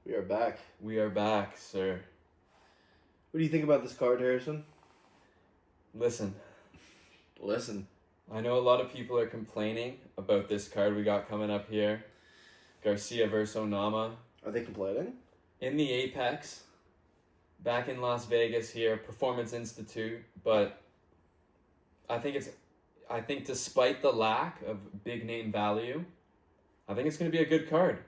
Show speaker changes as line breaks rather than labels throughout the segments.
We are back.
We are back, sir.
What do you think about this card, Harrison?
Listen.
I
know a lot of people are complaining about this card we got coming up here. Garcia versus Onama.
Are they complaining?
In the Apex. Back in Las Vegas here. Performance Institute. But I think despite the lack of big name value, I think it's going to be a good card.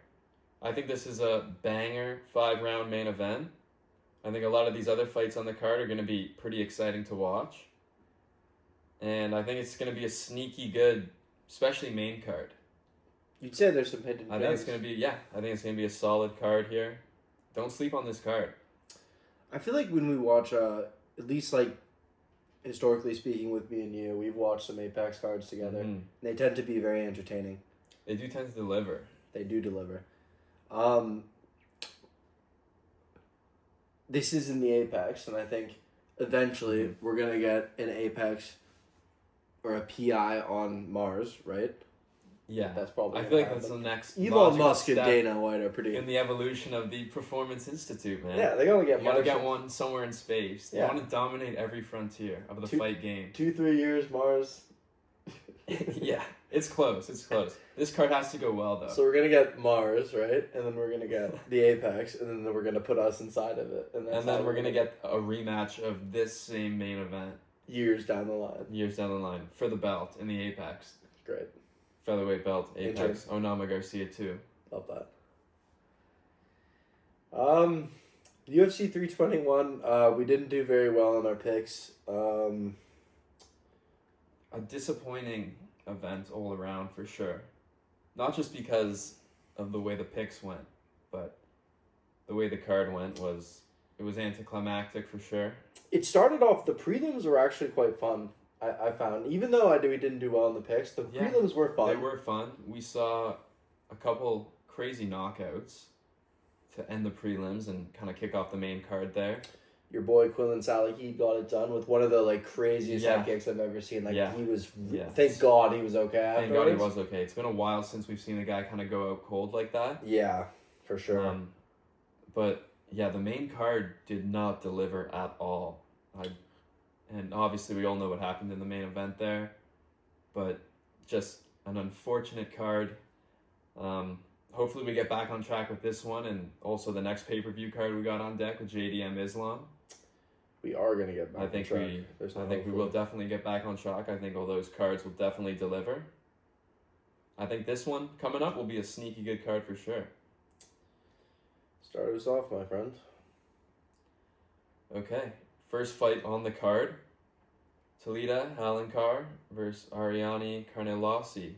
I think this is a banger 5-round main event. I think a lot of these other fights on the card are going to be pretty exciting to watch. And I think it's going to be a sneaky good, especially main card.
You'd say there's some hidden gems.
I think it's going to be a solid card here. Don't sleep on this card.
I feel like when we watch, at least like historically speaking with me and you, we've watched some Apex cards together.
Mm-hmm.
They tend to be very entertaining.
They do tend to deliver.
They do deliver. This is in the Apex, and I think eventually we're going to get an Apex or a PI on Mars, right?
Yeah.
That's probably
I feel like that's the next
Elon Musk and Dana White are pretty...
in the evolution of the Performance Institute, man.
Yeah, they gotta get
You gotta get one somewhere in space. They
Yeah.
want to dominate every frontier of the fight game.
2-3 years, Mars.
Yeah, it's close. This card has to go well, though.
So we're gonna get Mars, right? And then we're gonna get the Apex, and then we're gonna put us inside of it.
And then we're gonna get a rematch of this same main event.
Years down the line.
For the belt in the Apex.
Great.
Featherweight belt, Apex. Onama Garcia, too.
Love that. UFC 321, we didn't do very well in our picks.
A disappointing event all around, for sure. Not just because of the way the picks went, but the way the card went was anticlimactic, for sure.
It started off, the prelims were actually quite fun, I found. Even though we didn't do well in the picks, the prelims were fun.
They were fun. We saw a couple crazy knockouts to end the prelims and kind of kick off the main card there. Your
boy Quillen Salahid got it done with one of the craziest head kicks I've ever seen. He was, thank God he was okay afterwards.
Thank God he was okay. It's been a while since we've seen a guy kind of go out cold like that.
Yeah, for sure.
But yeah, the main card did not deliver at all. And obviously we all know what happened in the main event there. But just an unfortunate card. Hopefully we get back on track with this one and also the next pay-per-view card we got on deck with JDM Islam.
We are going to get back on track.
I think we will definitely get back on track. I think all those cards will definitely deliver. I think this one coming up will be a sneaky good card for sure.
Start us off, my friend.
Okay. First fight on the card. Delija Alencar versus Ariane Carnelossi.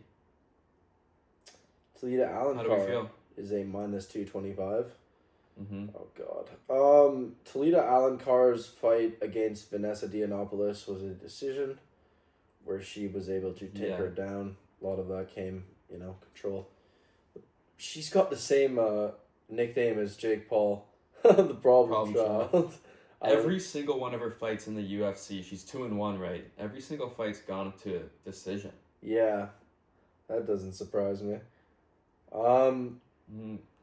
Delija Alencar.
How do we feel?
Is a minus 225.
Mm-hmm.
Oh, God. Delija Alencar's fight against Vanessa Dianopoulos was a decision where she was able to take her down. A lot of that came, control. She's got the same nickname as Jake Paul, the problem child.
Every single one of her fights in the UFC, she's 2-1, right? Every single fight's gone to a decision.
Yeah, that doesn't surprise me.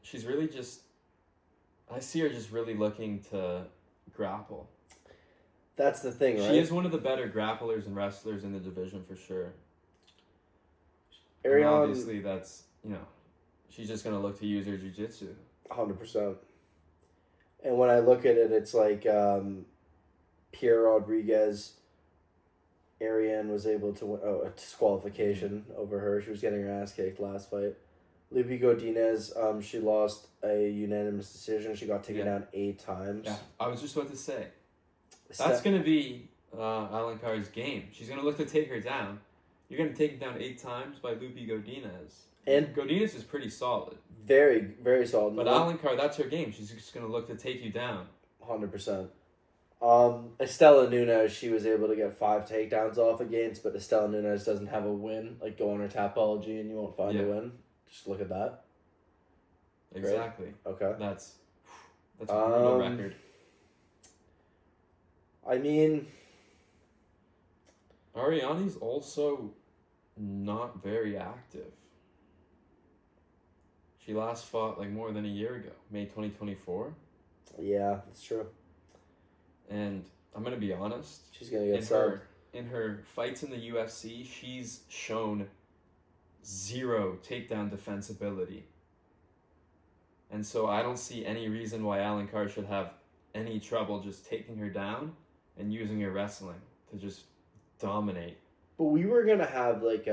She's really I see her just really looking to grapple.
That's the thing, right?
She is one of the better grapplers and wrestlers in the division for sure.
Ariane,
obviously, that's, she's just going to look to use her jiu-jitsu.
100%. And when I look at it, it's like Pierre Rodriguez, Ariane was able to win a disqualification over her. She was getting her ass kicked last fight. Lupi Godinez, she lost a unanimous decision. She got taken down 8 times.
Yeah, I was just about to say. That's going to be Alencar's game. She's going to look to take her down. You're going to take her down 8 times by Lupi Godinez. And Godinez is pretty solid.
Very, very solid.
But Alencar, that's her game. She's just going to look to take you down.
100%. Estela Nunes, she was able to get 5 takedowns off against, but Estela Nunes doesn't have a win. Go on her Tapology and you won't find a win. Just look at that.
Exactly.
Great. Okay.
That's a brutal record.
I mean,
Ariane's also not very active. She last fought like more than a year ago, May 2024.
Yeah, that's true.
And I'm gonna be honest.
She's gonna get subbed.
In her fights in the UFC, she's shown zero takedown defensibility. And so I don't see any reason why Alencar should have any trouble just taking her down and using her wrestling to just dominate.
But we were going to have like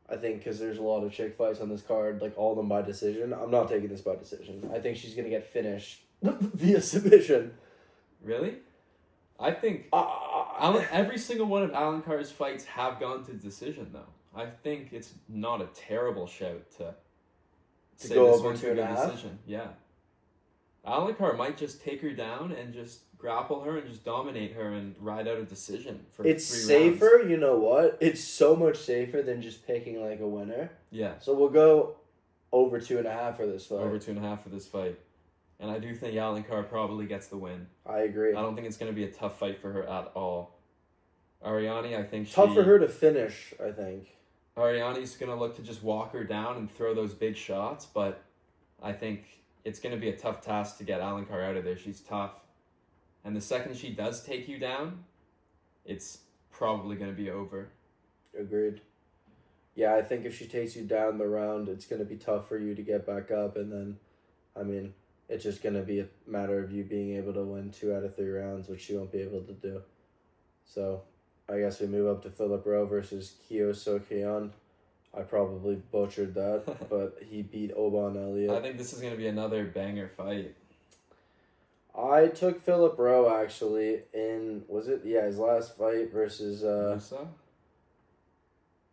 I think because there's a lot of chick fights on this card, like all of them by decision. I'm not taking this by decision. I think she's going to get finished via submission.
Really? I think every single one of Alencar's fights have gone to decision, though. I think it's not a terrible shout to say
go
this
over
one's a
2.5?
good decision. Yeah. Alencar might just take her down and just grapple her and just dominate her and ride out a decision for 3 rounds.
It's safer, you know what? It's so much safer than just picking like a winner.
Yeah.
So we'll go over 2.5 for this fight.
Over 2.5 for this fight. And I do think Alencar probably gets the win.
I agree.
I don't think it's going to be a tough fight for her at all. Ariane, I think
Tough for her to finish, I think.
Ariane's going to look to just walk her down and throw those big shots, but I think it's going to be a tough task to get Alencar out of there. She's tough. And the second she does take you down, it's probably going to be over.
Agreed. Yeah, I think if she takes you down the round, it's going to be tough for you to get back up. And then, I mean, it's just going to be a matter of you being able to win 2 out of 3 rounds, which she won't be able to do. So, I guess we move up to Philip Rowe versus Kyo Sokeon. I probably butchered that, but he beat Oban Elliott.
I think this is going to be another banger fight.
I took Philip Rowe, actually, in, his last fight versus,
Lusa?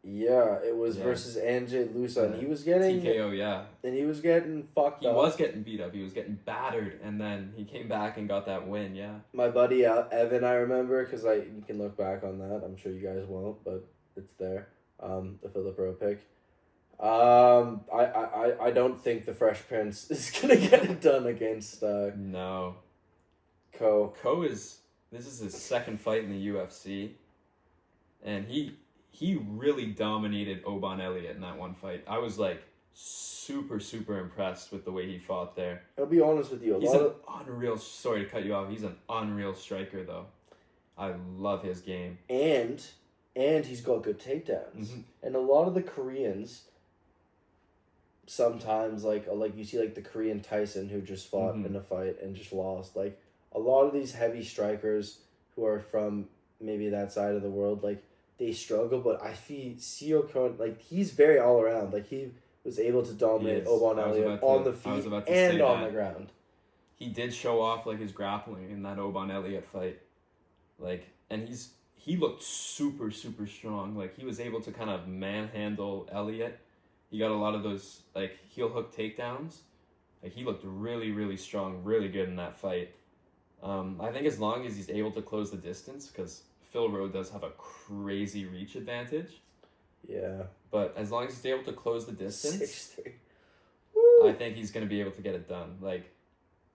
Yeah, it was versus Anjay Lusa, and he was getting...
TKO, yeah.
And he was getting fucked up.
He was getting beat up. He was getting battered, and then he came back and got that win, yeah.
My buddy Evan, I remember, because you can look back on that. I'm sure you guys won't, but it's there. The Philip Rowe pick. I don't think the Fresh Prince is going to get it done against
No.
Ko.
This is his second fight in the UFC, and he really dominated Oban Elliott in that one fight. I was like super, super impressed with the way he fought there.
I'll be honest with you.
Sorry to cut you off. He's an unreal striker, though. I love his game.
And he's got good takedowns.
Mm-hmm.
And a lot of the Koreans, sometimes, like you see like the Korean Tyson who just fought in a fight and just lost. Like, a lot of these heavy strikers who are from maybe that side of the world, like, they struggle, but I see Seo Kon, like, he's very all around. Like, he was able to dominate Oban Elliott on the feet and on the ground.
He did show off, like, his grappling in that Oban Elliott fight. Like, and he looked super, super strong. Like, he was able to kind of manhandle Elliott. He got a lot of those, like, heel hook takedowns. Like, he looked really, really strong, really good in that fight. I think as long as he's able to close the distance, because Phil Rowe does have a crazy reach advantage.
Yeah.
But as long as he's able to close the distance,
6'3".
I think he's going to be able to get it done. Like,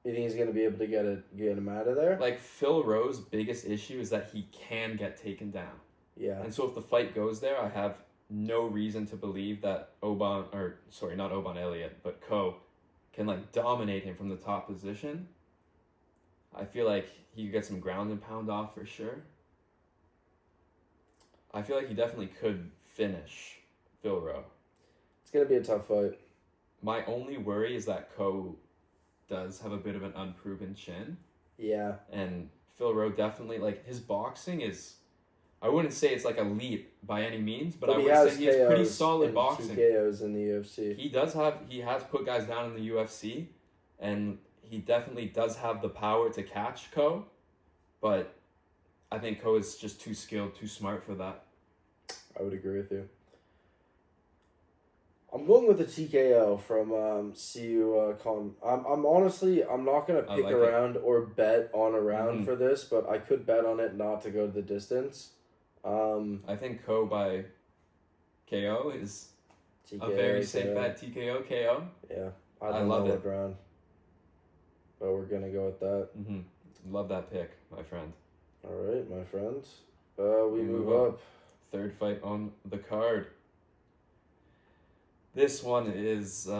you think he's going to be able to get him out of there?
Like, Phil Rowe's biggest issue is that he can get taken down.
Yeah.
And so if the fight goes there, I have no reason to believe that not Oban Elliott, but Ko can, like, dominate him from the top position. I feel like he could get some ground and pound off for sure. I feel like he definitely could finish Phil Rowe.
It's going to be a tough fight.
My only worry is that Ko does have a bit of an unproven chin.
Yeah.
And Phil Rowe definitely, like, his boxing is, I wouldn't say it's like elite by any means, but I would say he has pretty solid boxing.
TKOs in the UFC.
He has put guys down in the UFC, and he definitely does have the power to catch Ko, but I think Ko is just too skilled, too smart for that.
I would agree with you. I'm going with a TKO from Seo Kon. I'm honestly, I'm not going to pick
like
a round or bet on a round for this, but I could bet on it not to go to the distance.
I think Ko by KO is
TKO,
a very safe bet. TKO, KO.
Yeah.
I love it.
What round. But we're going to go with that.
Mm-hmm. Love that pick, my friend.
All right, my friends. We move up.
Third fight on the card. This one is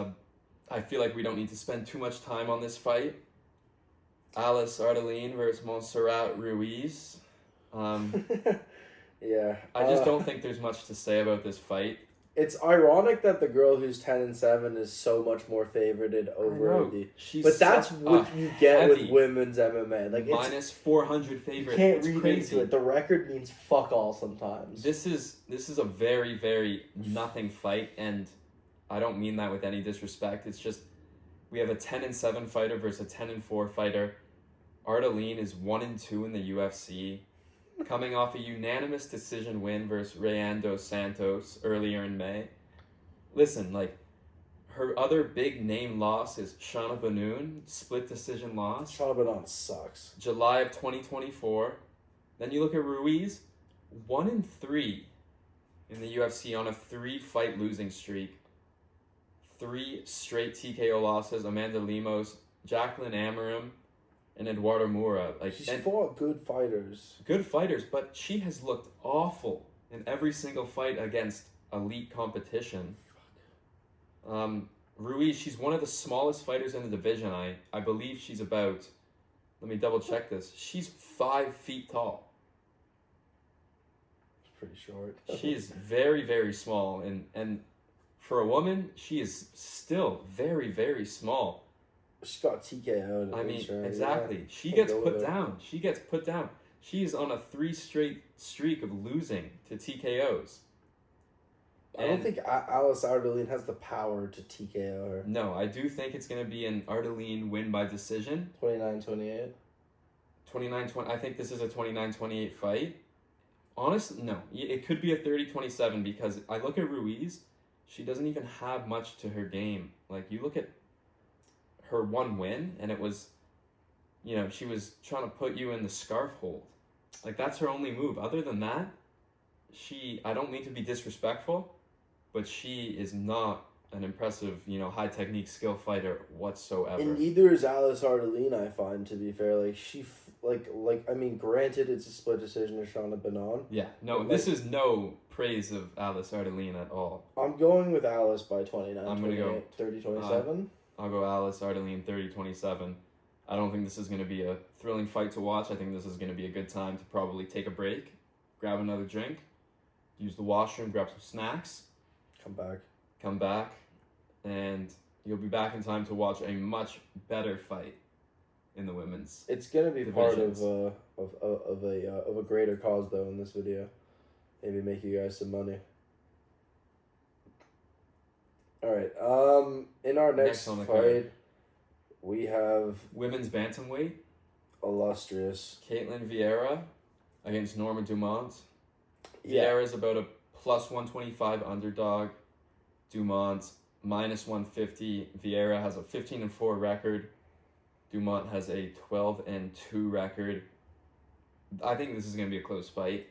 I feel like we don't need to spend too much time on this fight. Alice Ardelean versus Montserrat Ruiz.
Yeah.
I just don't think there's much to say about this fight.
It's ironic that the girl who's 10-7 is so much more favorited over but that's what you get with women's MMA. Like
minus 400 favorite.
You can't
it's
read
crazy.
into it. The record means fuck all sometimes.
This is a very, very nothing fight, and I don't mean that with any disrespect. It's just we have a 10-7 fighter versus a 10-4 fighter. Ardelean is 1-2 in the UFC, coming off a unanimous decision win versus Rayan dos Santos earlier in May. Listen, like, her other big name loss is Shana Benoon, split decision loss.
Shana Benoon sucks.
July of 2024. Then you look at Ruiz, 1-3 in the UFC on a 3-fight losing streak. 3 straight TKO losses, Amanda Lemos, Jacqueline Amarim, and Eduardo Moura.
She's fought good fighters.
Good fighters, but she has looked awful in every single fight against elite competition. Ruiz, she's one of the smallest fighters in the division. I believe she's about, let me double check this, she's 5 feet tall.
It's pretty short.
She is very, very small, and for a woman, she is still very, very small.
She got TKO'd.
I mean, exactly. Yeah. She gets put down. She gets put down. She is on a 3 straight streak of losing to TKOs.
I don't think Alice Ardelean has the power to TKO her.
No, I do think it's going to be an Ardelean win by decision.
29-28?
29-20. I think this is a 29-28 fight. Honestly, no. It could be a 30-27 because I look at Ruiz. She doesn't even have much to her game. Like, you look at her one win, and it was, she was trying to put you in the scarf hold. Like, that's her only move. Other than that, I don't mean to be disrespectful, but she is not an impressive, high technique skill fighter whatsoever.
And neither is Alice Ardelean, I find, to be fair. Like, granted, it's a split decision to Shana Benoon.
Yeah, no, this is no praise of Alice Ardelean at all.
I'm going with Alice by 29.
I'm going to go
30-27.
I'll go Alice Ardelean 30-27. I don't think this is going to be a thrilling fight to watch. I think this is going to be a good time to probably take a break, grab another drink, use the washroom, grab some snacks. Come back, and you'll be back in time to watch a much better fight in the women's.
It's going to be
divisions.
Part of a greater cause, though, in this video. Maybe make you guys some money. All right. In our next
on the
fight,
card,
we have
women's bantamweight.
Illustrious
Caitlin Vieira against Norma Dumont.
Yeah.
Vieira's about a plus 125 underdog. Dumont minus 150. Vieira has a 15-4 record. Dumont has a 12-2 record. I think this is going to be a close fight.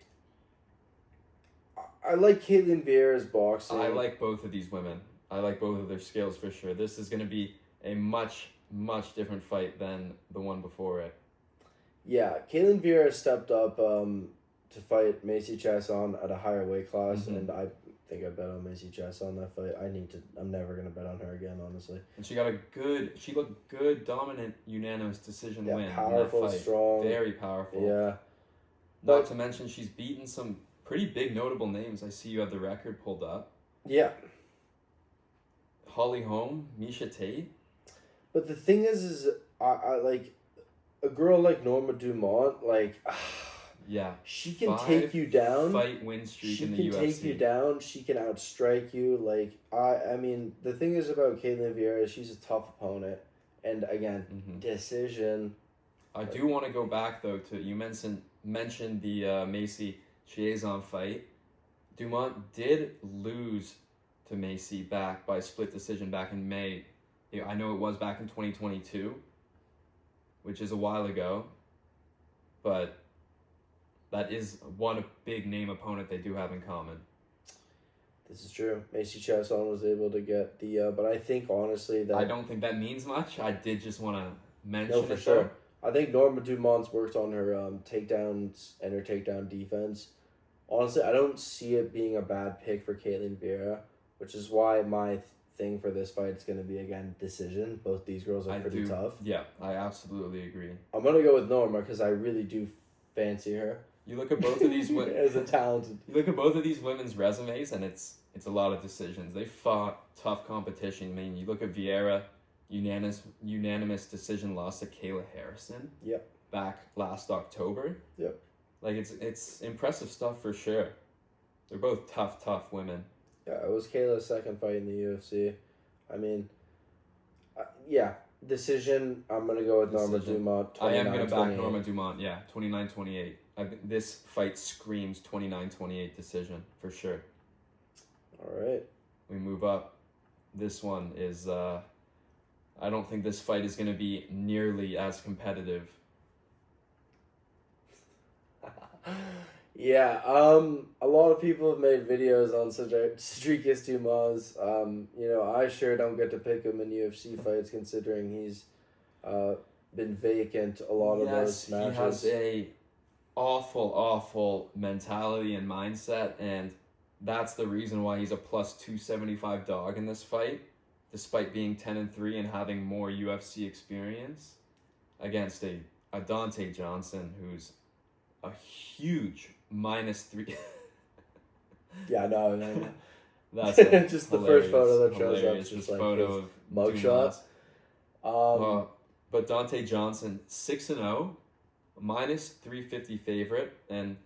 I like Caitlin Vieira's boxing.
I like both of these women. I like both of their skills for sure. This is going to be a much, much different fight than the one before it.
Yeah, Caitlin Vieira stepped up to fight Macy Chasson at a higher weight class, and I think I bet on Macy Chasson that fight. I'm never going to bet on her again, honestly.
And she looked good, dominant, unanimous decision win.
Powerful,
in that fight.
strong.
Very powerful.
Yeah.
Not to mention she's beaten some pretty big notable names. I see you have the record pulled up.
Yeah.
Holly Holm, Miesha Tate.
But the thing is I like a girl like Norma Dumont,
yeah,
she can take you down.
Fight win streak in the UFC.
She can take you down. She can outstrike you. I mean, the thing is about Caitlin Vieira, she's a tough opponent, and again, decision.
I do want to go back though to you mentioned the Macy Chiasson fight. Dumont did lose to Macy back by split decision back in May. I know it was back in 2022, which is a while ago, but that is one big name opponent they do have in common.
This is true. Macy Chasson was able to get the, but I think honestly that...
I don't think that means much. I did just want to mention
No, for sure. I think Norma Dumont's worked on her takedowns and her takedown defense. Honestly, I don't see it being a bad pick for Caitlin Vieira, which is why my thing for this fight is going to be, again, decision. Both these girls are pretty tough.
Yeah, I absolutely agree.
I'm going to go with Norma because I really do fancy her.
You look at both of these women
as a talented.
You look at both of these women's resumes, and it's a lot of decisions. They fought tough competition. I mean, you look at Vieira, unanimous decision loss to Kayla Harrison.
Yep.
Back last October.
Yep.
Like it's impressive stuff for sure. They're both tough women.
Yeah, it was Kayla's second fight in the UFC. I mean, yeah, decision. I'm gonna go with Norma Dumont.
I am gonna back Norma Dumont. Yeah, 29-28. This fight screams 29-28 decision for sure.
All right.
We move up. This one is. I don't think this fight is gonna be nearly as competitive.
Yeah, a lot of people have made videos on Cedric Dumas. I sure don't get to pick him in UFC fights considering he's been vacant a lot of those matches.
He has a awful mentality and mindset, and that's the reason why he's a plus 275 dog in this fight, despite being 10-3 and having more UFC experience against a Dante Johnson who's a huge -3.
Yeah, no.
That's
just the first photo that shows up.
Just this like photo of
mugshot.
But Dante Johnson 6-0, -350 favorite, and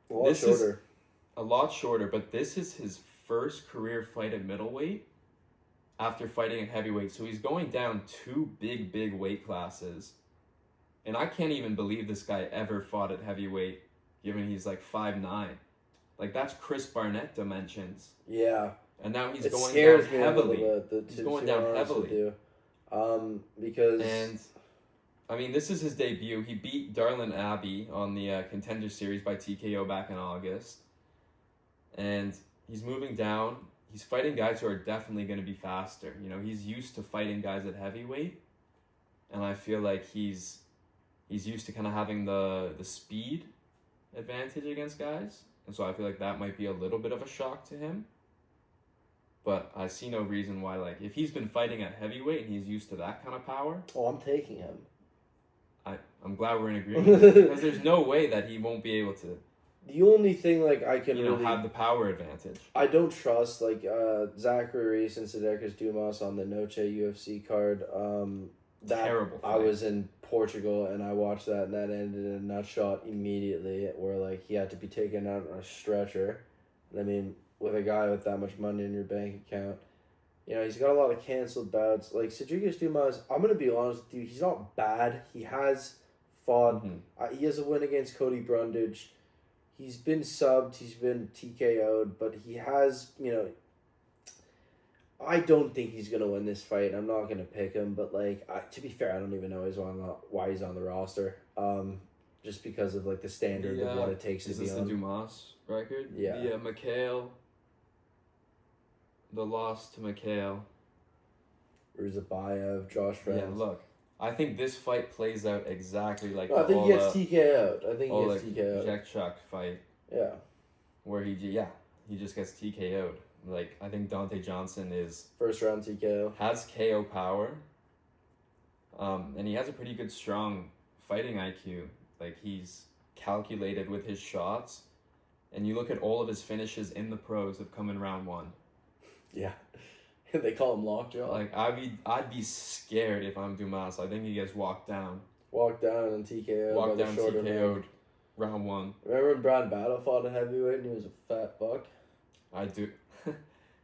a lot shorter.
Is a lot shorter. But this is his first career fight at middleweight after fighting at heavyweight. So he's going down 2 big weight classes. And I can't even believe this guy ever fought at heavyweight, given he's like 5'9". Like, that's Chris Barnett dimensions.
Yeah.
And now he's going down heavily.
He's going down heavily. Because...
And, I mean, this is his debut. He beat Darlin Abbey on the Contender Series by TKO back in August. And he's moving down. He's fighting guys who are definitely going to be faster. You know, he's used to fighting guys at heavyweight. And I feel like he's used to kind of having the speed advantage against guys. And so I feel like that might be a little bit of a shock to him. But I see no reason why, like, if he's been fighting at heavyweight and he's used to that kind of power...
Oh, I'm taking him.
I'm glad we're in agreement. Because there's no way that he won't be able to...
The only thing, like, I can really...
have the power advantage.
I don't trust, like, Zachary Reese and Cedric Dumas on the Noche UFC card.
Terrible fight.
I was in Portugal, and I watched that, and that ended in a nut shot immediately, where, like, he had to be taken out on a stretcher. I mean, with a guy with that much money in your bank account, you know, he's got a lot of canceled bouts. Like, Cedric Dumas, I'm going to be honest with you, he's not bad. He has fought. Mm-hmm. He has a win against Cody Brundage. He's been subbed, he's been TKO'd, but he has, you know, I don't think he's going to win this fight. I'm not going to pick him, but, like, to be fair, I don't even know why he's on the roster. Just because of, like, the standard of what it takes to be on.
Is this the Dumas record?
Yeah.
Yeah, McHale. The loss to McHale.
Ruzabayev, Josh Friends.
Yeah, look. I think this fight plays out exactly like
I think he gets TKO'd.
Jack Chuck fight.
Yeah.
Where he just gets TKO'd. Like, I think Dante Johnson is...
First round TKO.
Has KO power. And he has a pretty good, strong fighting IQ. Like, he's calculated with his shots. And you look at all of his finishes in the pros have come in round 1.
Yeah. They call him lockjaw.
Like, I'd be scared if I'm Dumas. I think he gets walked down.
Walked down and TKO'd.
Walked down, TKO'd. Round 1.
Remember when Brian Battle fought at heavyweight and he was a fat fuck?
I do.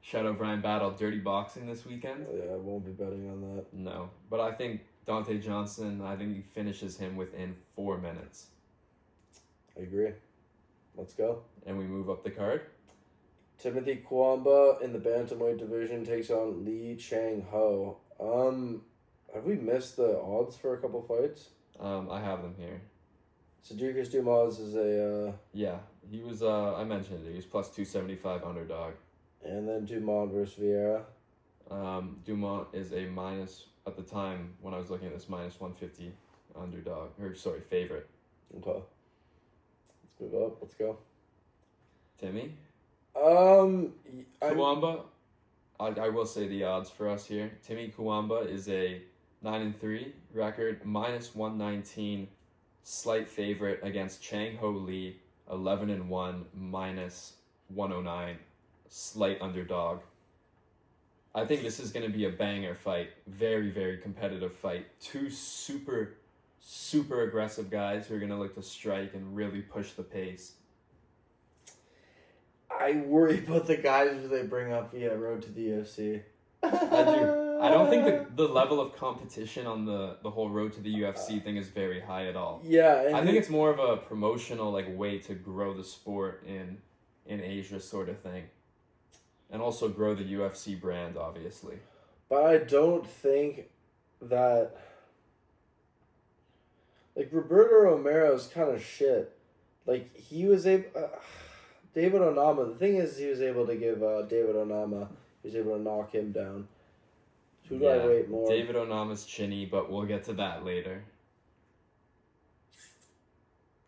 Shout out Brian Battle. Dirty boxing this weekend.
Yeah, I won't be betting on that.
No. But I think Dante Johnson, I think he finishes him within 4 minutes. I
agree. Let's go.
And we move up the card.
Timothy Cuamba in the bantamweight division takes on Lee Chang-ho. Have we missed the odds for a couple fights?
I have them here.
Cedric Dumas is a...
Yeah, he was, I mentioned it, he was plus 275 underdog.
And then Dumont versus Vieira.
Dumont is a minus, at the time when I was looking at this, minus 150 underdog, favorite.
Okay. Let's move up, let's go.
Timmy?
Cuamba,
I will say the odds for us here. Timmy Cuamba is a 9-3 record, -119, slight favorite against Chang Ho Lee, 11-1, -109, slight underdog. I think this is going to be a banger fight. Very, very competitive fight. Two super, super aggressive guys who are going to look to strike and really push the pace.
I worry about the guys who they bring up via Road to the UFC.
I do. I don't think the level of competition on the whole Road to the UFC thing is very high at all.
Yeah.
I think it's more of a promotional way to grow the sport in Asia sort of thing. And also grow the UFC brand, obviously.
But I don't think that... Roberto Romero's kind of shit. He was able... David Onama, the thing is, he was able to give David Onama... He was able to knock him down. Who do I rate more?
David Onama's chinny, but we'll get to that later.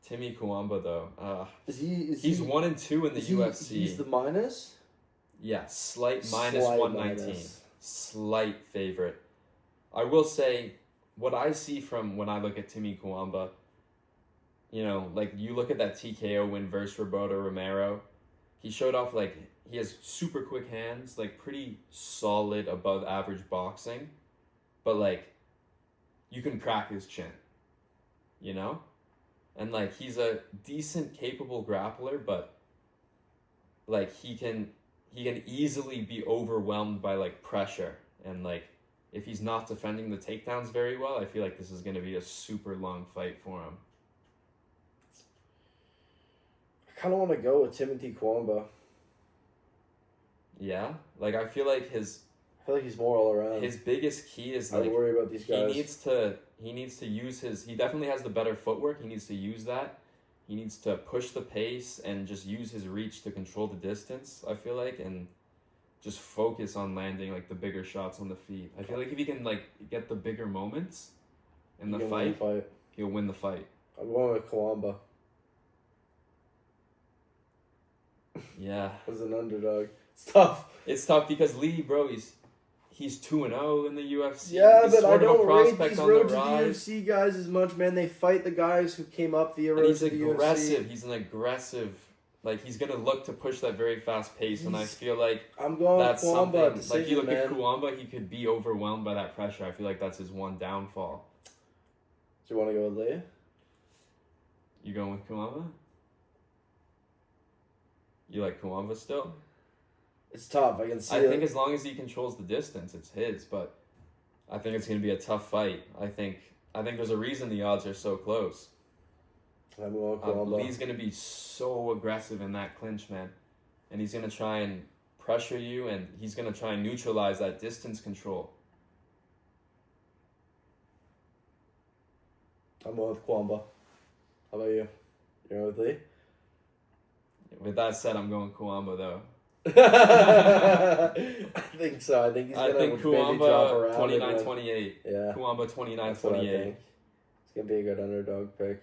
Timmy Cuamba, though. He's 1-2 in the UFC.
He's the minus?
Yeah, slight -119.
Minus.
Slight favorite. I will say, what I see from when I look at Timmy Cuamba, you look at that TKO win versus Roberto Romero, he showed off, he has super quick hands, pretty solid, above average boxing, but, you can crack his chin, And, he's a decent, capable grappler, but, he can easily be overwhelmed by pressure, and if he's not defending the takedowns very well, I feel like this is going to be a super long fight for him.
I kind of want to go with Timothy Cuamba.
Yeah, I feel like he's
more all around.
His biggest key is
I worry about these guys.
He needs to use he definitely has the better footwork. He needs to use that. He needs to push the pace and just use his reach to control the distance, I feel and just focus on landing the bigger shots on the feet. I feel like if he can get the bigger moments in the fight, he'll win the fight.
I'm going with Cuamba.
Yeah.
As an underdog. It's tough
because Lee, bro, he's 2-0 in the UFC.
Yeah,
he's
but I don't rate these Road to the
rise.
UFC guys as much, man. They fight the guys who came up via Road to the UFC.
He's an aggressive. He's gonna look to push that very fast pace, and I feel
I'm going
that's
Cuamba.
Something. You look at Cuamba, he could be overwhelmed by that pressure. I feel like that's his one downfall.
Do you want to go with Lee?
You going with Cuamba? You like Cuamba still?
It's tough. I can see
I think as long as he controls the distance, it's his. But I think it's going to be a tough fight. I think there's a reason the odds are so close.
I'm going Cuamba.
Lee's going to be so aggressive in that clinch, man. And he's going to try and pressure you, and he's going to try and neutralize that distance control.
I'm going with Cuamba. How about you? You're going with Lee?
With that said, I'm going Cuamba, though.
I think so. I think he's going to maybe drop around.
29-28.
Yeah.
Cuamba 29-28.
It's going to be a good underdog pick.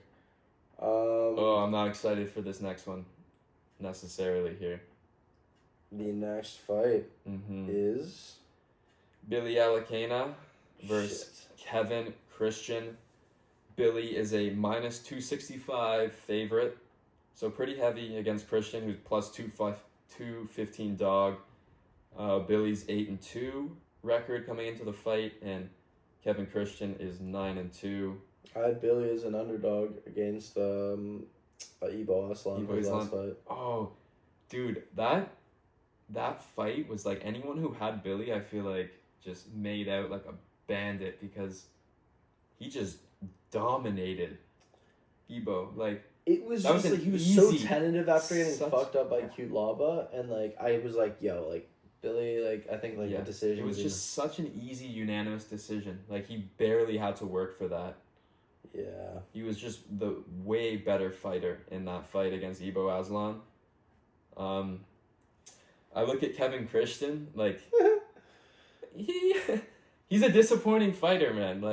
I'm not excited for this next one necessarily here.
The next fight is
Billy Elekana versus Kevin Christian. Billy is a -265 favorite, so pretty heavy against Christian, who's +215 dog. Billy's 8-2 record coming into the fight, and Kevin Christian is 9-2.
I had Billy as an underdog against Ibo Aslan his last fight.
Oh, dude, that fight was anyone who had Billy, I feel just made out like a bandit because he just dominated Ibo.
It was just he was so tentative after getting fucked up by Cute Lava, and I was Billy, I think the decision.
It was just such an easy unanimous decision. He barely had to work for that.
Yeah. He
was just the way better fighter in that fight against Ibo Aslan. I look at Kevin Christian, he's a disappointing fighter, man.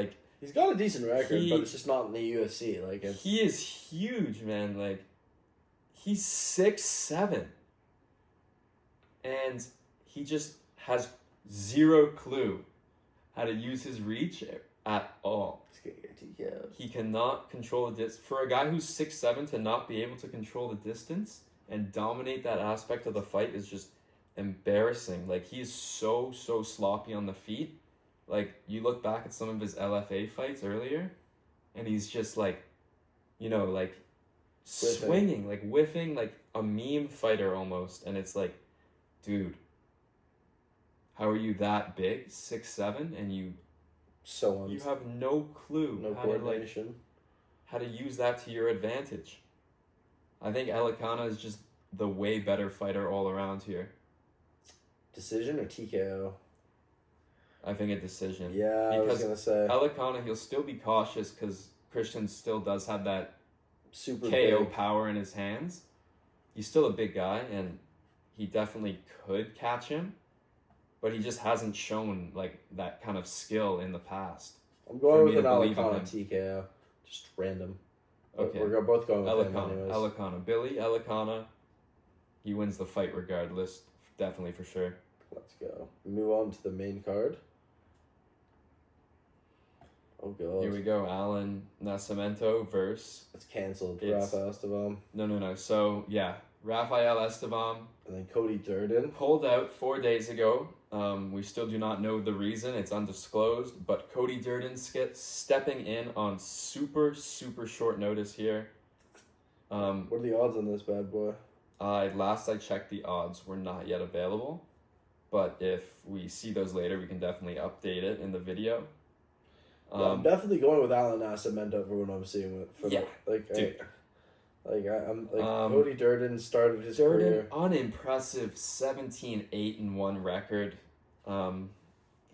He's got a decent record, but it's just not in the UFC.
He is huge, man. He's 6'7", and he just has zero clue how to use his reach at all.
He's gonna get TKO.
He cannot control the distance. For a guy who's 6'7" to not be able to control the distance and dominate that aspect of the fight is just embarrassing. Like, he's so sloppy on the feet. Like, you look back at some of his LFA fights earlier, and he's just like, you know, like swinging, like whiffing, like a meme fighter almost. And it's like, dude, how are you that big, 6'7", and you have no clue
coordination,
how to use that to your advantage. I think Elekana is just the way better fighter all around here.
Decision or TKO?
I think a decision.
Yeah, I was gonna say
Elekana, he'll still be cautious because Christian still does have that
super
KO
big
power in his hands. He's still a big guy, and he definitely could catch him, but he just hasn't shown like that kind of skill in the past.
I'm going with an Alencar TKO, just random.
Okay,
we're both going with him anyways.
Elekana, Billy Elekana. He wins the fight regardless, definitely for sure.
Let's go. Move on to the main card. Oh god.
Here we go. Nascimento versus.
It's cancelled. Rafael Estevam.
No. So yeah, Rafael Estevam.
And then Cody Durden
pulled out 4 days ago. We still do not know the reason. It's undisclosed. But Cody Durden stepping in on super short notice here.
What are the odds on this bad boy?
Last I checked, the odds were not yet available. But if we see those later, we can definitely update it in the video.
I'm definitely going with Alan Nascimento for what I'm seeing
dude.
I'm Cody Durden started his career.
Unimpressive 17-8-1 record.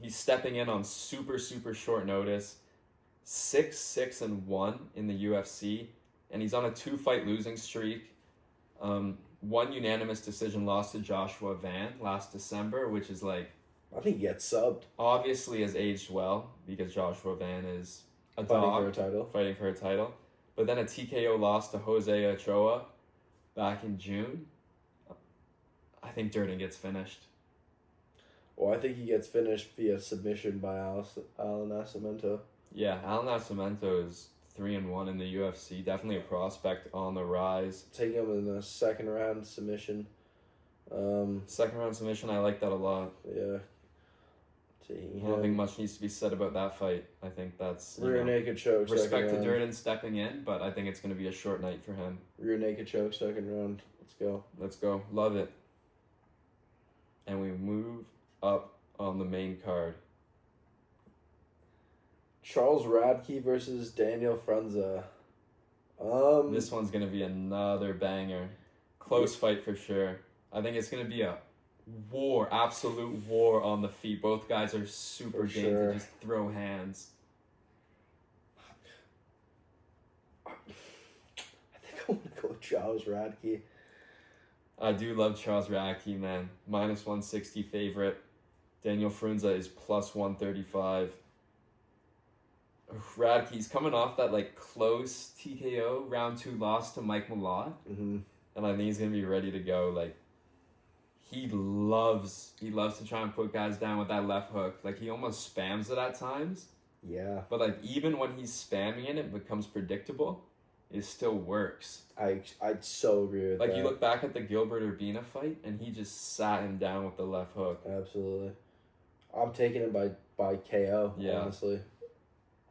He's stepping in on super short notice. 6-6-1 in the UFC, and he's on a 2-fight losing streak. One unanimous decision loss to Joshua Van last December, which is like,
I think he gets subbed.
Obviously has aged well because Joshua Van is a
fighting
for a title. But then a TKO loss to Jose Ochoa back in June. I think Durden gets finished.
Well, I think he gets finished via submission by Alan Nascimento.
Yeah, Alan Nascimento is 3-1 in the UFC. Definitely a prospect on the rise.
Taking him in the second round submission.
Second round submission, I like that a lot.
Yeah.
I don't think much needs to be said about that fight. I think that's
rear naked choke.
Respect to Durden stepping in, but I think it's going to be a short night for him.
Rear naked choke, second round. Let's go.
Love it. And we move up on the main card.
Charles Radtke versus Daniel Frunze.
This one's going to be another banger. Close fight for sure. I think it's going to be a absolute war on the feet. Both guys are super game to just throw hands.
I think I want to go with Charles Radtke.
I do love Charles Radtke, man. -160 favorite. Daniel Frunze is +135. Radtke's coming off that like close TKO round 2 loss to Mike Malott, and I think he's gonna be ready to go. Like, he loves to try and put guys down with that left hook. Like, he almost spams it at times.
Yeah.
But like, even when he's spamming it, it becomes predictable. It still works.
I so agree with that.
Like, you look back at the Gilbert Urbina fight, and he just sat him down with the left hook.
Absolutely. I'm taking it by KO, honestly.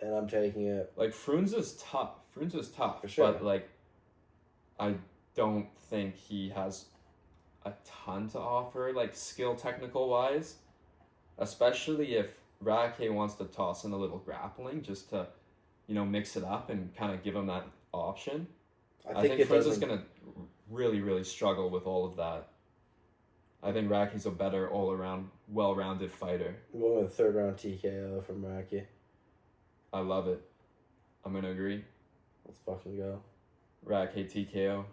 And I'm taking it.
Like, Frunze's tough.
For sure.
But like, I don't think he has a ton to offer, like, skill technical wise, especially if Radtke wants to toss in a little grappling just to, mix it up and kind of give him that option. I think Frunze's gonna really struggle with all of that. I think Radtke's a better all around well-rounded fighter.
I'm going with third round TKO from Radtke.
I love it. I'm gonna agree.
Let's fucking go.
Radtke TKO.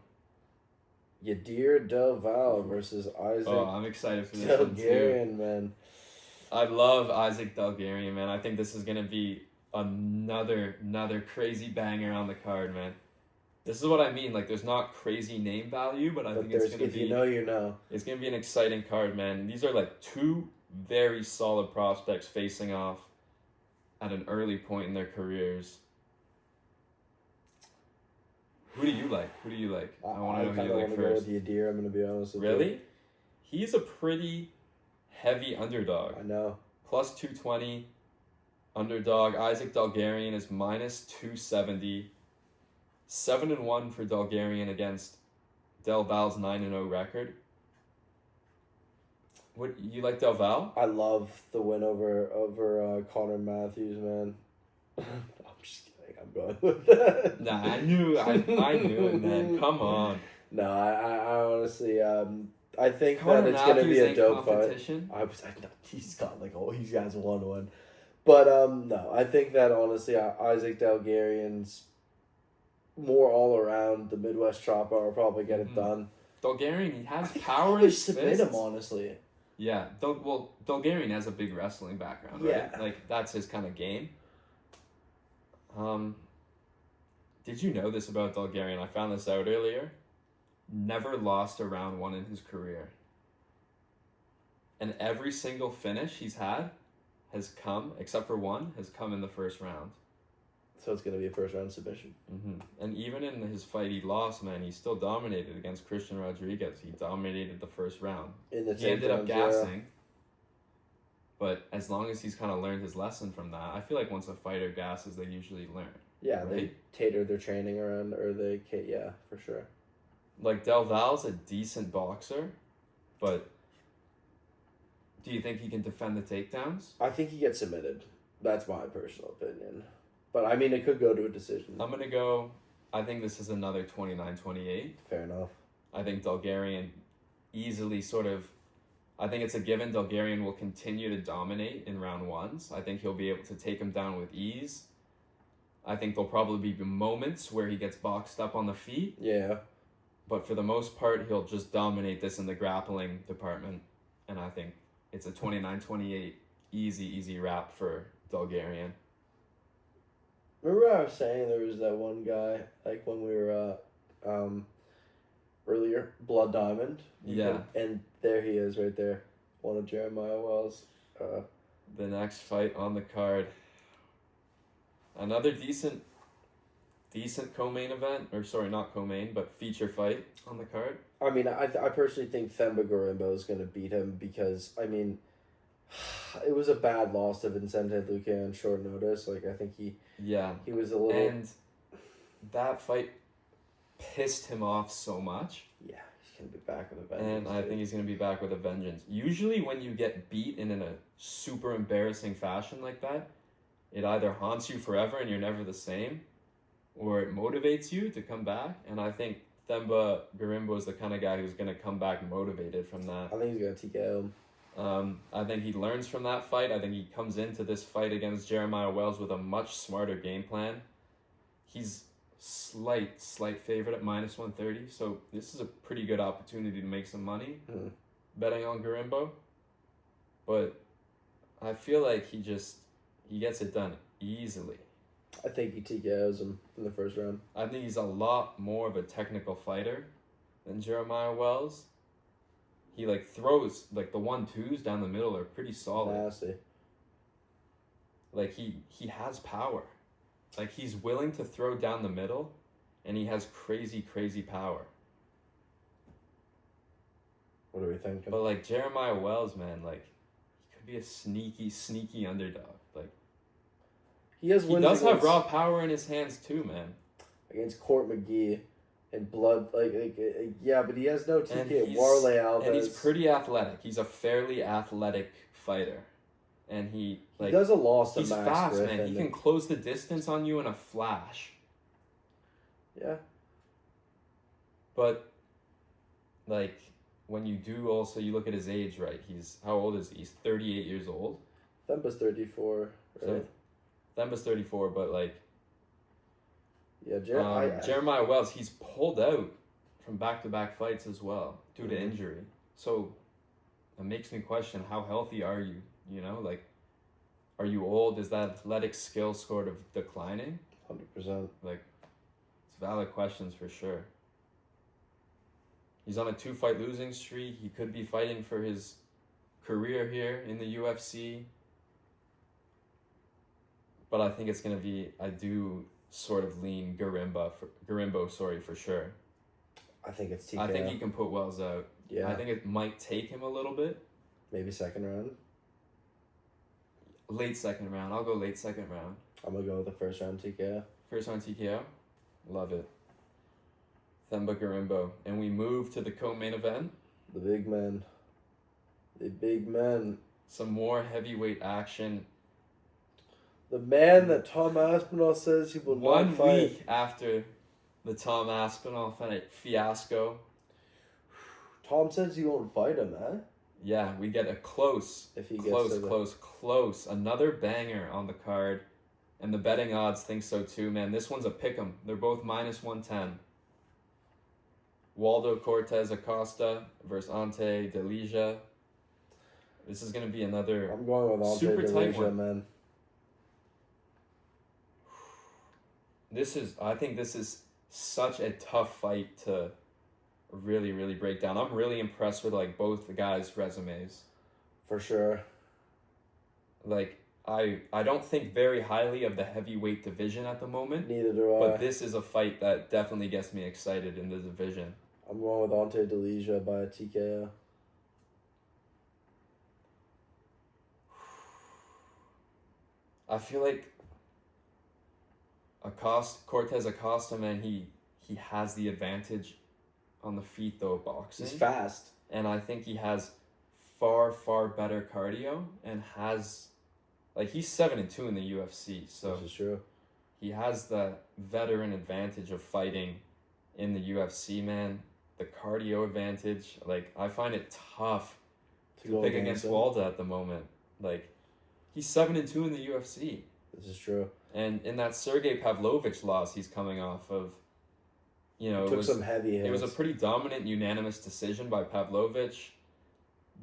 Yadir Delval versus Isaac.
Oh, I'm excited for this one too.
Dulgarian, man.
I love Isaac Dulgarian, man. I think this is gonna be another crazy banger on the card, man. This is what I mean. Like, there's not crazy name value, but I think it's going to be...
If you know, you know.
It's going to be an exciting card, man. These are, like, two very solid prospects facing off at an early point in their careers. Who do you like? I want to know who you like first.
Go with Yadir, I'm going to be honest with you.
Really? He's a pretty heavy underdog.
I know.
Plus 220 underdog. Isaac Dulgarian is minus 270. 7-1 for Dulgarian against Del Val's 9-0 record. What, you like Del Val?
I love the win over Connor Matthews, man. I'm just kidding. I'm going with that.
Nah, I knew it, man. Come on.
No, I honestly, I think
Connor
that it's going to be a dope fight. He's got 1-1. But, no, I think that, honestly, Isaac Dulgarian's more all around. The Midwest chopper will probably get it done.
Dulgarian, he has power in his
submit him, honestly.
Yeah, Dulgarian has a big wrestling background, right?
Yeah.
Like, that's his kind of game. Did you know this about Dulgarian? I found this out earlier. Never lost a round 1 in his career. And every single finish he's had has come, except for one, has come in the first round.
So it's going to be a first round submission.
Mm-hmm. And even in his fight he lost, man, he still dominated against Christian Rodriguez. He dominated the first round. He ended up gassing. Yeah. But as long as he's kind of learned his lesson from that, I feel like once a fighter gasses, they usually learn.
Yeah,
right?
They tater their training around, yeah, for sure.
Like, Del Val's a decent boxer, but do you think he can defend the takedowns?
I think he gets submitted. That's my personal opinion. But, I mean, it could go to a decision.
I'm going to go... I think this is another 29-28.
Fair enough.
I think Dulgarian easily sort of... I think it's a given Dulgarian will continue to dominate in round 1s. I think he'll be able to take him down with ease. I think there'll probably be moments where he gets boxed up on the feet.
Yeah.
But for the most part, he'll just dominate this in the grappling department. And I think it's a 29-28 easy wrap for Dulgarian.
Remember I was saying there was that one guy, like when we were earlier, Blood Diamond?
Yeah.
And there he is right there. One of Jeremiah Wells.
The next fight on the card. Another decent co-main event, or sorry, not co-main, but feature fight on the card.
I mean, I personally think Themba Gorimbo is going to beat him because, I mean, it was a bad loss to Vicente Luque on short notice. Like, I think he was a little...
And that fight pissed him off so much.
Yeah, he's going to be back with a vengeance.
And I think he's going to be back with a vengeance. Usually when you get beat in a super embarrassing fashion like that, it either haunts you forever and you're never the same, or it motivates you to come back. And I think Themba Gorimbo is the kind of guy who's going to come back motivated from that.
I think he's going to TKO him.
I think he learns from that fight. I think he comes into this fight against Jeremiah Wells with a much smarter game plan. He's slight favorite at minus 130, so this is a pretty good opportunity to make some money betting on Gorimbo. But I feel like he gets it done easily.
I think he TKOs him in the first round.
I think he's a lot more of a technical fighter than Jeremiah Wells. He throws the 1-2s down the middle are pretty solid.
Nasty.
Like he has power. Like he's willing to throw down the middle, and he has crazy power.
What are we thinking?
But like Jeremiah Wells, man, like he could be a sneaky underdog. Like
he does
have raw power in his hands too, man.
Against Court McGee. And Blood, yeah, but he has no TK. Warley Alves.
And he's pretty athletic. He's a fairly athletic fighter. And he
does a loss to
Max fast,
Griffin.
Man. He can close the distance on you in a flash.
Yeah.
But, when you do also, you look at his age, right? How old is he? He's 38 years old.
Themba's 34, right?
So, Themba's 34, but,
yeah,
Jeremiah Wells, he's pulled out from back-to-back fights as well due to injury. So it makes me question, how healthy are you? You know, are you old? Is that athletic skill sort of declining?
100%.
valid questions for sure. He's on a 2-fight losing streak. He could be fighting for his career here in the UFC. But I think it's going to be, I do sort of lean Gorimbo, for sure.
I think it's TKO.
I think he can put Wells out.
Yeah.
I think it might take him a little bit.
Maybe second round.
Late second round. I'll go late second round.
I'm going to go with the first round TKO.
First round TKO. Love it. Themba Gorimbo. And we move to the co-main event.
The big men. The big men.
Some more heavyweight action.
The man that Tom Aspinall says he will not fight.
1 week after the Tom Aspinall fiasco.
Tom says he won't fight him, eh?
Yeah, we get a close, close. Another banger on the card. And the betting odds think so too, man. This one's a pick'em. They're both minus 110. Waldo Cortez Acosta versus Ante Delija. This is going to be another
I'm going with Ante
super tight
Delija,
one.
man.
I think this is such a tough fight to really, really break down. I'm really impressed with like both the guys' resumes.
For sure.
Like, I don't think very highly of the heavyweight division at the moment.
Neither do I.
But this is a fight that definitely gets me excited in the division.
I'm going with Ante Delija by a TKO.
I feel like Cortez Acosta, man, he has the advantage on the feet though, boxing.
He's fast.
And I think he has far, far better cardio and has, like, he's 7-2 in the UFC, so
This is true.
he has the veteran advantage of fighting in the UFC, man. The cardio advantage, like, I find it tough to pick against
him.
Walda at the moment. Like, he's 7-2 in the UFC.
This is true.
And in that Sergey Pavlovich loss he's coming off of, you know,
Took some heavy hits.
it was a pretty dominant unanimous decision by Pavlovich,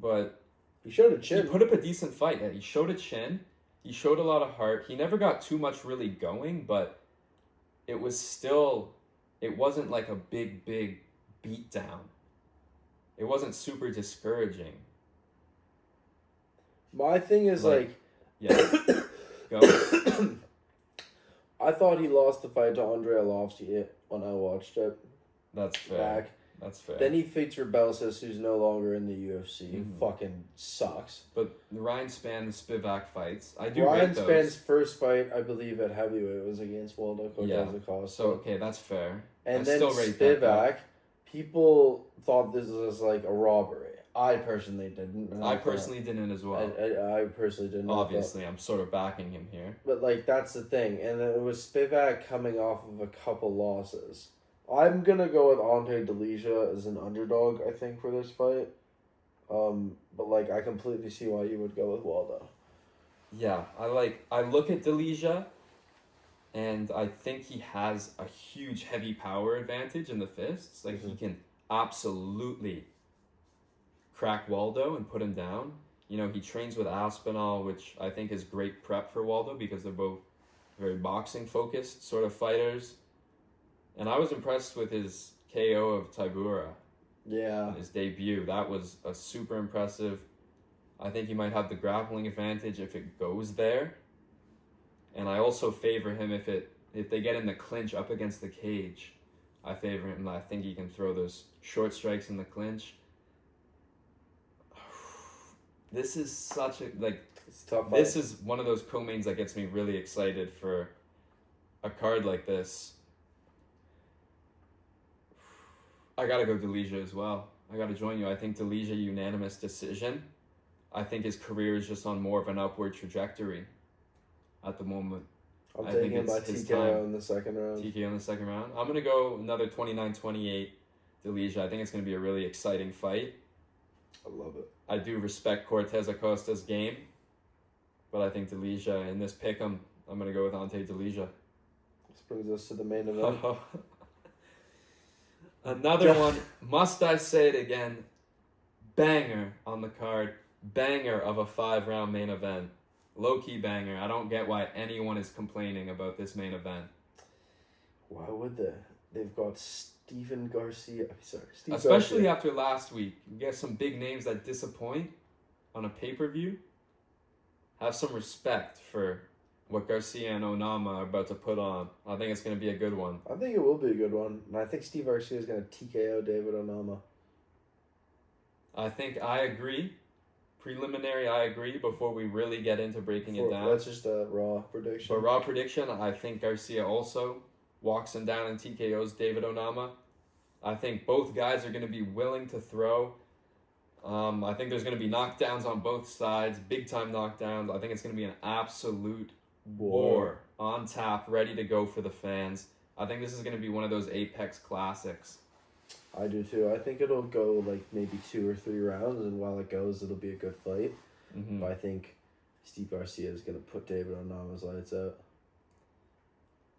but
He showed a chin.
he put up a decent fight. Yeah, he showed a chin. He showed a lot of heart. He never got too much really going, but it wasn't like a big beat down. It wasn't super discouraging.
My thing is like
Yeah. Go.
I thought he lost the fight to Andrei Arlovsky when I watched it.
That's fair.
Back.
That's fair.
Then he fights Rebelsis, who's no longer in the UFC.
Mhm.
Fucking sucks.
But the Ryan Spann, the Spivak fights, I do
Ryan
rate those.
Spann's first fight, I believe, at heavyweight was against Waldo Cortez
Yeah.
Acosta.
So, okay, that's fair.
And
I
then
still rate that,
Spivak, people thought this was like a robbery. I personally didn't. and
I
thought-
personally didn't as well.
I personally didn't. I thought-
Obviously, I'm sort of backing him here.
But, like, that's the thing. And it was Spivak coming off of a couple losses. I'm going to go with Ante Delija as an underdog, I think, for this fight. But, like, I completely see why you would go with Waldo.
Yeah, I look at Delija, and I think he has a huge heavy power advantage in the fists. Like, he can absolutely crack Waldo and put him down. You know, he trains with Aspinall, which I think is great prep for Waldo because they're both very boxing focused sort of fighters. And I was impressed with his KO of Tybura
Yeah.
in his debut. That was a super impressive. I think he might have the grappling advantage if it goes there. And I also favor him if they get in the clinch up against the cage. I favor him. I think he can throw those short strikes in the clinch. This is such a, like,
It's a tough fight.
this is one of those co-mains that gets me really excited for a card like this. I gotta go Delija as well. I gotta join you. I think Delija unanimous decision. I think his career is just on more of an upward trajectory at the moment.
I'm
I
taking
think
him by
it's his
TKO
time.
in the second round.
TK in the second round. I'm gonna go another 29-28 Delija. I think it's gonna be a really exciting fight.
I love it.
I do respect Cortez Acosta's game, but I think Delija in this pick, I'm gonna go with Ante Delija.
This brings us to the main event.
Another one, must I say it again, banger on the card, banger of a 5-round main event. Low-key banger. I don't get why anyone is complaining about this main event.
Why would they? they've got Steve Garcia.
Especially after last week. You get some big names that disappoint on a pay-per-view. Have some respect for what Garcia and Onama are about to put on. I think it's going to be a good one.
I think it will be a good one. And I think Steve Garcia is going to TKO David Onama.
I agree. Preliminary, I agree, before we really get into breaking it down.
That's just a raw prediction.
But raw prediction, I think Garcia also walks him down and TKOs David Onama. I think both guys are going to be willing to throw. I think there's going to be knockdowns on both sides, big-time knockdowns. I think it's going to be an absolute war on tap, ready to go for the fans. I think this is going to be one of those Apex classics.
I do too. I think it'll go like maybe 2 or 3 rounds, and while it goes, it'll be a good fight.
Mm-hmm.
But I think Steve Garcia is going to put David Onama's lights out.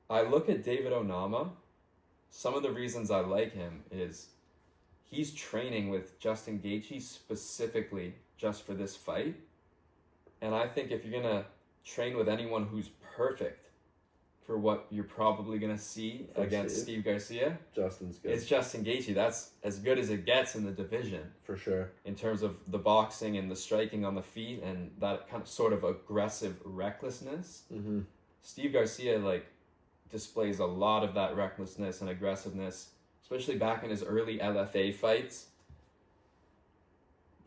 I look at David Onama. Some of the reasons I like him is he's training with Justin Gaethje specifically just for this fight. And I think if you're going to train with anyone who's perfect for what you're probably going to see against Steve Garcia,
Justin's good.
It's Justin Gaethje. That's as good as it gets in the division.
For sure.
In terms of the boxing and the striking on the feet and that kind of sort of aggressive recklessness.
Mm-hmm.
Steve Garcia, displays a lot of that recklessness and aggressiveness, especially back in his early LFA fights.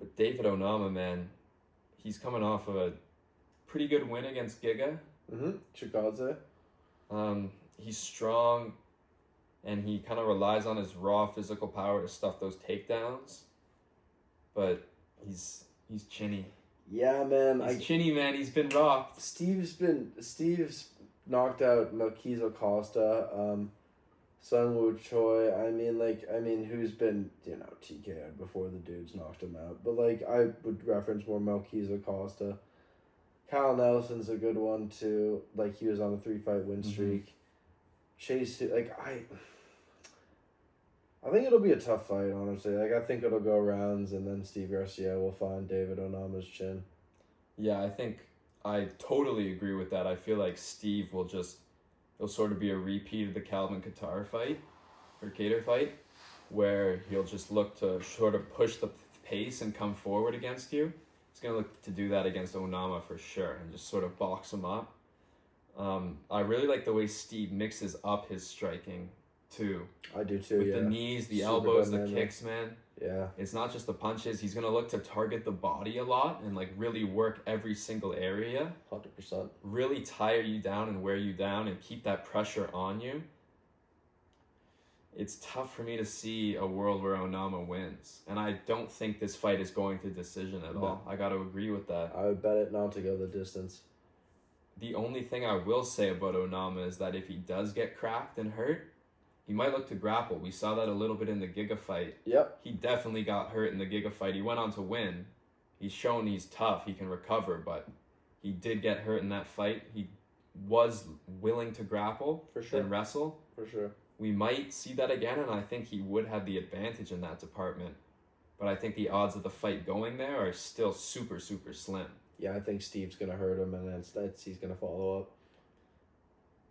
But David Onama, man, he's coming off of a pretty good win against Giga.
Mm-hmm. Chikadze.
He's strong, and he kind of relies on his raw physical power to stuff those takedowns. But he's chinny.
Yeah, man.
He's chinny, man. He's been rocked.
Steve's knocked out Melquizo Costa, Sung Woo Choi. I mean, who's been, TKO'd before the dudes knocked him out. But, I would reference more Melquizo Costa. Kyle Nelson's a good one, too. He was on a 3-fight win streak. Mm-hmm. Chase, I think it'll be a tough fight, honestly. I think it'll go rounds, and then Steve Garcia will find David Onama's chin.
Yeah, I totally agree with that. I feel like Steve he'll sort of be a repeat of the Calvin Kattar fight, or Kattar fight, where he'll just look to sort of push the pace and come forward against you. He's going to look to do that against Onama for sure, and just sort of box him up. I really like the way Steve mixes up his striking, too.
I do, too,
With the knees, the elbows, the kicks, man.
Yeah.
It's not just the punches. He's going to look to target the body a lot and really work every single area.
100%. Really
tire you down and wear you down and keep that pressure on you. It's tough for me to see a world where Onama wins. And I don't think this fight is going to decision at all. I got to agree with that.
I would bet it not to go the distance.
The only thing I will say about Onama is that if he does get cracked and hurt, he might look to grapple. We saw that a little bit in the Giga fight.
Yep.
He definitely got hurt in the Giga fight. He went on to win. He's shown he's tough. He can recover, but he did get hurt in that fight. He was willing to grapple and wrestle.
For sure.
We might see that again, and I think he would have the advantage in that department. But I think the odds of the fight going there are still super, super slim.
Yeah, I think Steve's going to hurt him, and then he's going to follow up.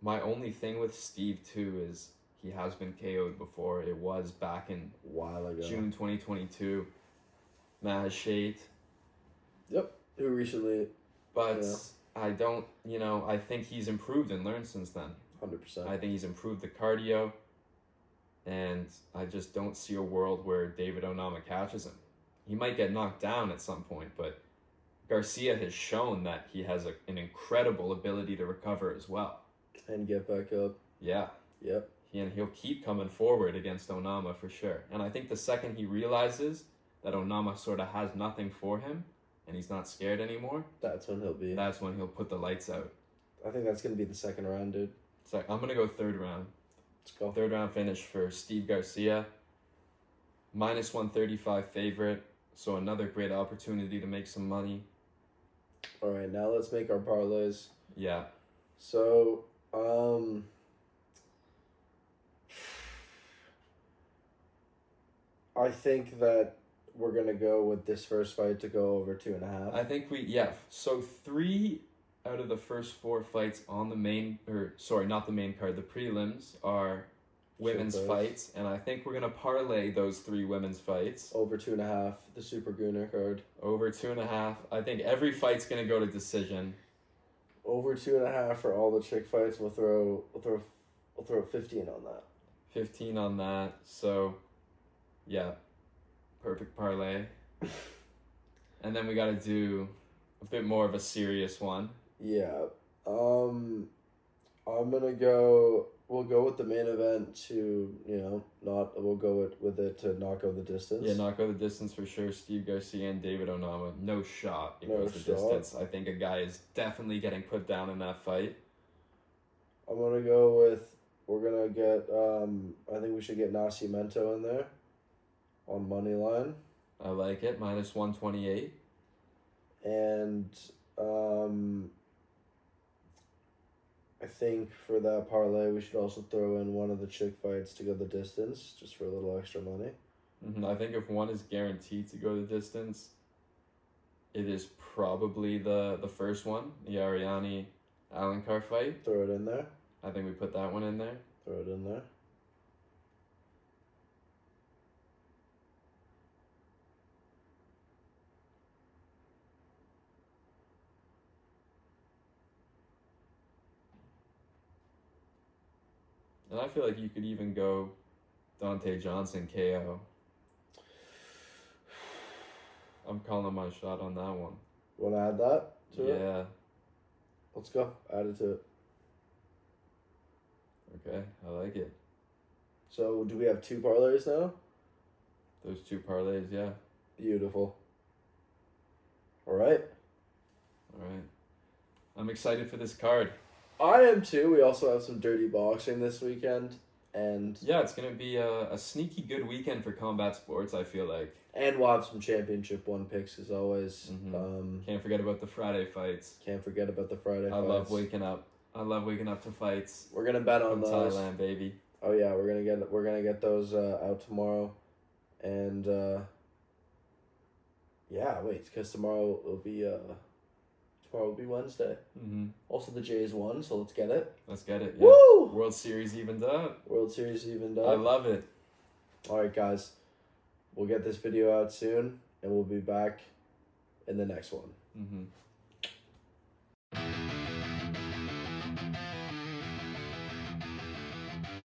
My only thing with Steve, too, is he has been KO'd before. It was back in
a while ago.
June 2022. Mahashate.
Yep, who recently.
But I don't, I think he's improved and learned since then.
100%.
I think he's improved the cardio. And I just don't see a world where David Onama catches him. He might get knocked down at some point, but Garcia has shown that he has an incredible ability to recover as well.
And get back up.
Yeah.
Yep.
And he'll keep coming forward against Onama for sure. And I think the second he realizes that Onama sort of has nothing for him and he's not scared anymore,
that's when he'll put
the lights out.
I think that's going to be the second round, dude.
So I'm going to go third round.
Let's go.
Third round finish for Steve Garcia. Minus 135 favorite. So another great opportunity to make some money.
All right, now let's make our parlays.
Yeah.
So, I think that we're going to go with this first fight to go over 2.5.
I think so 3 out of the first 4 fights on the main, not the main card, the prelims are women's
Chick
fights, and I think we're gonna parlay those 3 women's fights.
Over 2.5, the Super Gooner card.
Over 2.5. I think every fight's gonna go to decision.
Over 2.5 for all the chick fights. We'll throw 15 on that.
15 on that. So, yeah, perfect parlay. And then we got to do a bit more of a serious one.
Yeah. I'm gonna go. We'll go with the main event to we'll go with it to not go the distance.
Yeah, not go the distance for sure. Steve Garcia and David Onama, no shot. It
No
goes the
shot.
distance. I think a guy is definitely getting put down in that fight.
I'm gonna go with. We're gonna get. I think we should get Nascimento in there. On money line.
I like it. -128.
And I think for that parlay, we should also throw in one of the chick fights to go the distance, just for a little extra money.
I think if one is guaranteed to go the distance, it is probably the first one, the Ariane Alencar fight.
Throw it in there.
I think we put that one in there.
Throw it in there.
And I feel like you could even go Dante Johnson KO. I'm calling my shot on that one.
Want to add that to it?
Yeah.
Let's go. Add it to it.
Okay, I like it.
So, do we have 2 parlays now?
Those 2 parlays, yeah.
Beautiful. All right.
I'm excited for this card.
I am too. We also have some dirty boxing this weekend. And
yeah, it's going to be a sneaky good weekend for combat sports, I feel like.
And we'll have some championship 1 picks as always.
Can't forget about the Friday fights.
Can't forget about the Friday fights.
I love waking up to fights.
We're gonna bet on those.
Thailand, baby.
Oh yeah, we're gonna get those out tomorrow, and because tomorrow will be Wednesday. Also, the Jays won, so let's get it.
Let's get it. Yeah.
Woo!
World Series evened up.
World Series evened up.
I love it.
All right, guys, we'll get this video out soon, and we'll be back in the next one.